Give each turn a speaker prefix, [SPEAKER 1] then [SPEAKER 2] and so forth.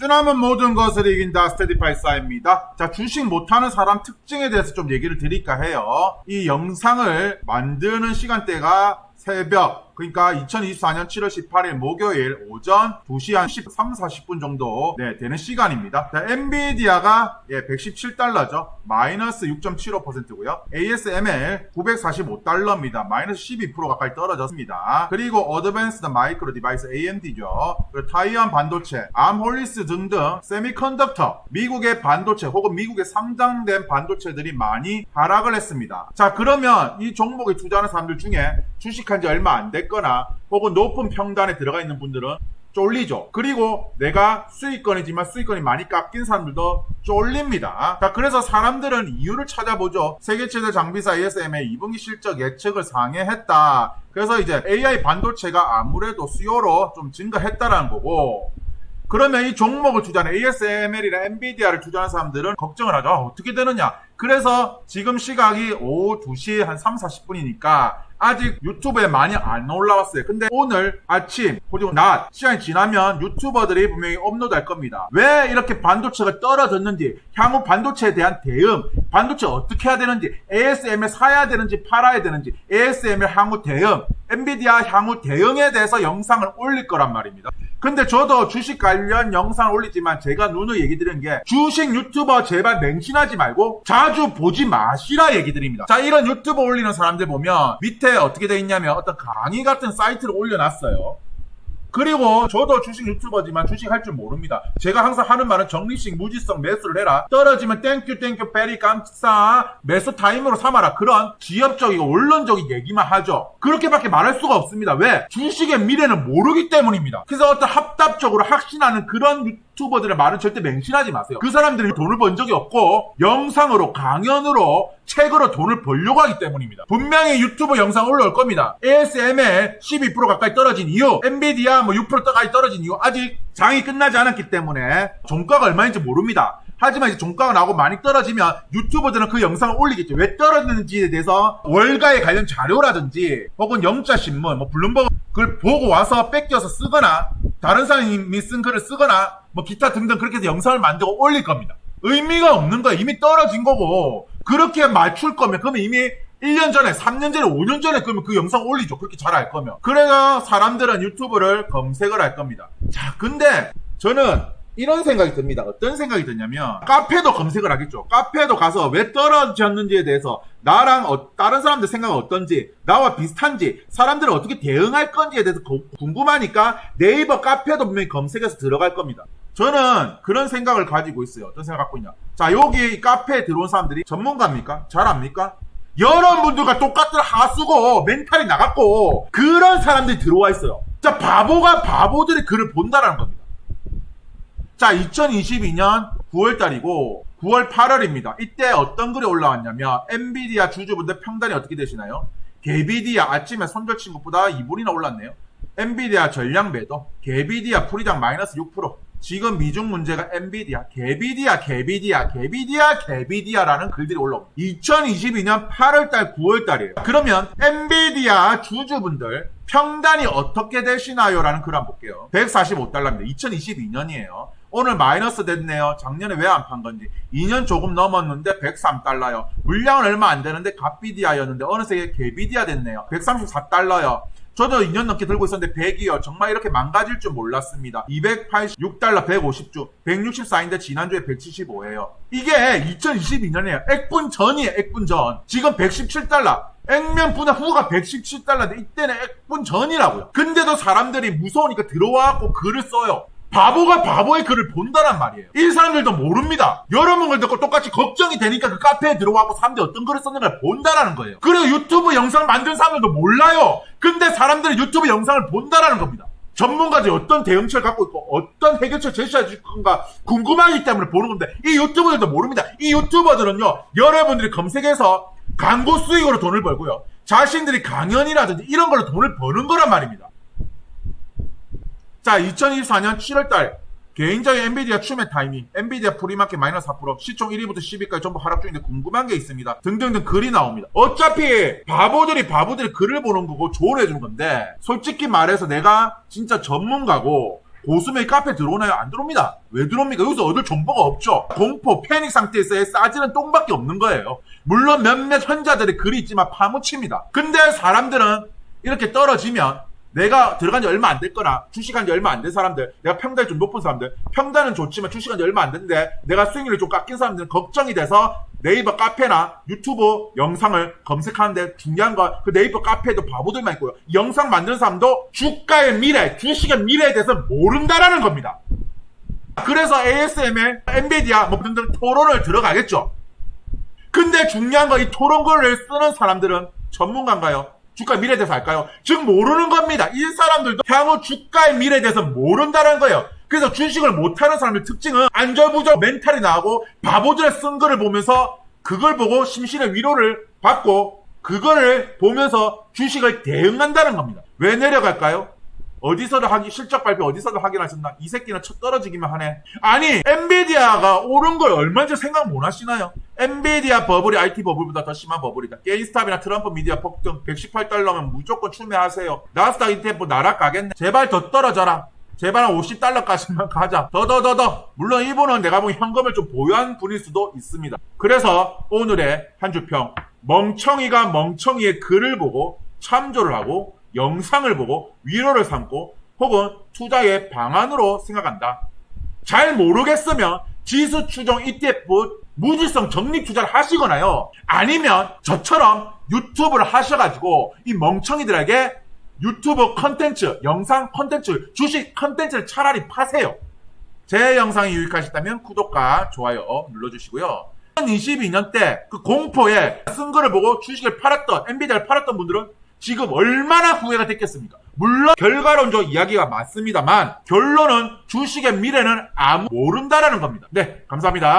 [SPEAKER 1] 뜨나면 모든 것을 이긴다 스테디파이사입니다. 자, 주식 못하는 사람 특징에 대해서 좀 얘기를 드릴까 해요. 이 영상을 만드는 시간대가 새벽, 그러니까 2024년 7월 18일 목요일 오전 2시 한 13, 40분 정도 되는 시간입니다. 자, 엔비디아가 117달러죠. 마이너스 6.75%고요. ASML 945달러입니다. 마이너스 12% 가까이 떨어졌습니다. 그리고 어드밴스드 마이크로 디바이스 AMD죠. 그리고 타이완 반도체, 암홀리스 등등 세미컨덕터, 미국의 반도체 혹은 미국에 상장된 반도체들이 많이 하락을 했습니다. 자, 그러면 이 종목에 투자하는 사람들 중에 주식한 지 얼마 안 됐거나 혹은 높은 평단에 들어가 있는 분들은 쫄리죠. 그리고 내가 수익권이지만 수익권이 많이 깎인 사람들도 쫄립니다. 자, 그래서 사람들은 이유를 찾아보죠. 세계 최대 장비사 ASM의 2분기 실적 예측을 상회했다. 그래서 이제 AI 반도체가 아무래도 수요로 좀 증가했다라는 거고, 그러면 이 종목을 투자하는 ASML이나 엔비디아를 투자하는 사람들은 걱정을 하죠. 어떻게 되느냐. 그래서 지금 시각이 오후 2시 한 3, 40분이니까 아직 유튜브에 많이 안 올라왔어요. 근데 오늘 아침 그리고 낮 시간이 지나면 유튜버들이 분명히 업로드할 겁니다. 왜 이렇게 반도체가 떨어졌는지, 향후 반도체에 대한 대응, 반도체 어떻게 해야 되는지, ASML 사야 되는지 팔아야 되는지, ASML 향후 대응, 엔비디아 향후 대응에 대해서 영상을 올릴 거란 말입니다. 근데 저도 주식 관련 영상을 올리지만 제가 누누이 얘기 드리는 게, 주식 유튜버 제발 맹신하지 말고 자주 보지 마시라 얘기 드립니다. 자, 이런 유튜버 올리는 사람들 보면 밑에 어떻게 돼 있냐면 어떤 강의 같은 사이트를 올려놨어요. 그리고 저도 주식 유튜버지만 주식 할 줄 모릅니다. 제가 항상 하는 말은 적립식 무지성 매수를 해라. 떨어지면 땡큐 베리 감사 매수 타임으로 삼아라. 그런 지엽적이고 원론적인 얘기만 하죠. 그렇게밖에 말할 수가 없습니다. 왜? 주식의 미래는 모르기 때문입니다. 그래서 어떤 합답적으로 확신하는 그런 유튜버들의 말은 절대 맹신하지 마세요. 그 사람들이 돈을 번 적이 없고 영상으로, 강연으로, 책으로 돈을 벌려고 하기 때문입니다. 분명히 유튜브 영상 올라올 겁니다. ASML 12% 가까이 떨어진 이유, 엔비디아 6% 가까이 떨어진 이유, 아직 장이 끝나지 않았기 때문에 종가가 얼마인지 모릅니다. 하지만 이제 종가가 나오고 많이 떨어지면 유튜버들은 그 영상을 올리겠죠. 왜 떨어졌는지에 대해서 월가에 관련 자료라든지 혹은 영자신문, 블룸버그 그걸 보고 와서 뺏겨서 쓰거나 다른 사람이 쓴 글을 쓰거나 기타 등등 그렇게 해서 영상을 만들고 올릴 겁니다. 의미가 없는 거예요. 이미 떨어진 거고. 그렇게 맞출 거면 그러면 이미 1년 전에, 3년 전에, 5년 전에 그러면 그 영상 올리죠. 그렇게 잘 알 거면. 그래서 사람들은 유튜브를 검색을 할 겁니다. 자, 근데 저는 이런 생각이 듭니다. 어떤 생각이 드냐면, 카페도 검색을 하겠죠. 카페도 가서 왜 떨어졌는지에 대해서 나랑 다른 사람들 생각은 어떤지, 나와 비슷한지, 사람들은 어떻게 대응할 건지에 대해서 궁금하니까 네이버 카페도 분명히 검색해서 들어갈 겁니다. 저는 그런 생각을 가지고 있어요. 어떤 생각 갖고 있냐. 자, 여기 카페에 들어온 사람들이 전문가입니까? 잘 압니까? 여러분들과 똑같은 하수고 멘탈이 나갔고 그런 사람들이 들어와 있어요. 자, 바보가 바보들의 글을 본다라는 겁니다. 자, 2022년 9월달이고 9월 8월입니다. 이때 어떤 글이 올라왔냐면, 엔비디아 주주분들 평단이 어떻게 되시나요? 개비디아 아침에 손절 친 것보다 2분이나 올랐네요. 엔비디아 전량 매도, 개비디아 풀이장 마이너스 6%. 지금 미중 문제가 엔비디아, 개비디아라는 글들이 올라옵니다. 2022년 8월달, 9월달이에요. 그러면 엔비디아 주주분들 평단이 어떻게 되시나요? 라는 글 한번 볼게요. 145달러입니다. 2022년이에요. 오늘 마이너스 됐네요. 작년에 왜 안 판 건지. 2년 조금 넘었는데 103달러요. 물량은 얼마 안 되는데 갓비디아였는데 어느새 개비디아 됐네요. 134달러요. 저도 2년 넘게 들고 있었는데 100이요. 정말 이렇게 망가질 줄 몰랐습니다. 286달러, 150주, 164인데 지난주에 175예요. 이게 2022년이에요. 액분 전이에요. 액분 전. 지금 117달러. 액면 분할 후가 117달러인데 이때는 액분 전이라고요. 근데도 사람들이 무서우니까 들어와갖고 글을 써요. 바보가 바보의 글을 본다란 말이에요. 이 사람들도 모릅니다. 여러분 글 듣고 똑같이 걱정이 되니까 그 카페에 들어와서 사람들이 어떤 글을 썼는가 본다라는 거예요. 그리고 유튜브 영상 만든 사람들도 몰라요. 근데 사람들이 유튜브 영상을 본다라는 겁니다. 전문가들이 어떤 대응책을 갖고 있고 어떤 해결책을 제시해 줄 건가 궁금하기 때문에 보는 건데, 이 유튜버들도 모릅니다. 이 유튜버들은요, 여러분들이 검색해서 광고 수익으로 돈을 벌고요, 자신들이 강연이라든지 이런 걸로 돈을 버는 거란 말입니다. 자, 2024년 7월달 개인적인 엔비디아 추매 타이밍, 엔비디아 프리마켓 마이너스 4%, 시총 1위부터 10위까지 전부 하락 중인데 궁금한 게 있습니다. 등등등 글이 나옵니다. 어차피 바보들이 글을 보는 거고 조언해 주는 건데, 솔직히 말해서 내가 진짜 전문가고 고수명이 카페 들어오나요? 안 들어옵니다. 왜 들어옵니까? 여기서 얻을 정보가 없죠. 공포, 패닉 상태에서의 싸지는 똥밖에 없는 거예요. 물론 몇몇 현자들의 글이 있지만 파묻힙니다. 근데 사람들은 이렇게 떨어지면 내가 들어간 지 얼마 안 됐거나 주식한 지 얼마 안 된 사람들, 내가 평단이 좀 높은 사람들, 평단은 좋지만 주식한 지 얼마 안 됐는데 내가 수익률이 좀 깎인 사람들은 걱정이 돼서 네이버 카페나 유튜브 영상을 검색하는데, 중요한 건 그 네이버 카페에도 바보들만 있고요. 영상 만드는 사람도 주가의 미래, 주식의 미래에 대해서 모른다라는 겁니다. 그래서 ASML, 엔비디아 뭐 등등 토론을 들어가겠죠. 근데 중요한 건 이 토론글을 쓰는 사람들은 전문가인가요? 주가 미래에 대해서 알까요? 즉 모르는 겁니다. 이 사람들도 향후 주가의 미래에 대해서 모른다는 거예요. 그래서 주식을 못하는 사람의 특징은 안절부절 멘탈이 나오고 바보들의 쓴 글을 보면서 그걸 보고 심신의 위로를 받고 그거를 보면서 주식을 대응한다는 겁니다. 왜 내려갈까요? 어디서도 실적 발표 어디서도 확인하셨나? 이 새끼는 첫 떨어지기만 하네. 아니, 엔비디아가 오른 걸 얼마인지 생각 못 하시나요? 엔비디아 버블이 IT 버블보다 더 심한 버블이다. 게임스탑이나 트럼프 미디어 폭등 118달러면 무조건 추매하세요. 나스닥 ETF 날아가겠네. 제발 더 떨어져라. 제발 한 50달러까지만 가자. 더. 물론 이분은 내가 보기엔 현금을 좀 보유한 분일 수도 있습니다. 그래서 오늘의 한 주평. 멍청이가 멍청이의 글을 보고 참조를 하고 영상을 보고 위로를 삼고 혹은 투자의 방안으로 생각한다. 잘 모르겠으면 지수 추종 ETF 무지성 적립 투자를 하시거나요. 아니면 저처럼 유튜브를 하셔가지고 이 멍청이들에게 유튜브 컨텐츠, 영상 컨텐츠, 주식 컨텐츠를 차라리 파세요. 제 영상이 유익하셨다면 구독과 좋아요 눌러주시고요. 2022년 때 그 공포에 쓴 거를 보고 주식을 팔았던, 엔비디아를 팔았던 분들은 지금 얼마나 후회가 됐겠습니까? 물론 결과론적 이야기가 맞습니다만 결론은 주식의 미래는 아무 모른다라는 겁니다. 네, 감사합니다.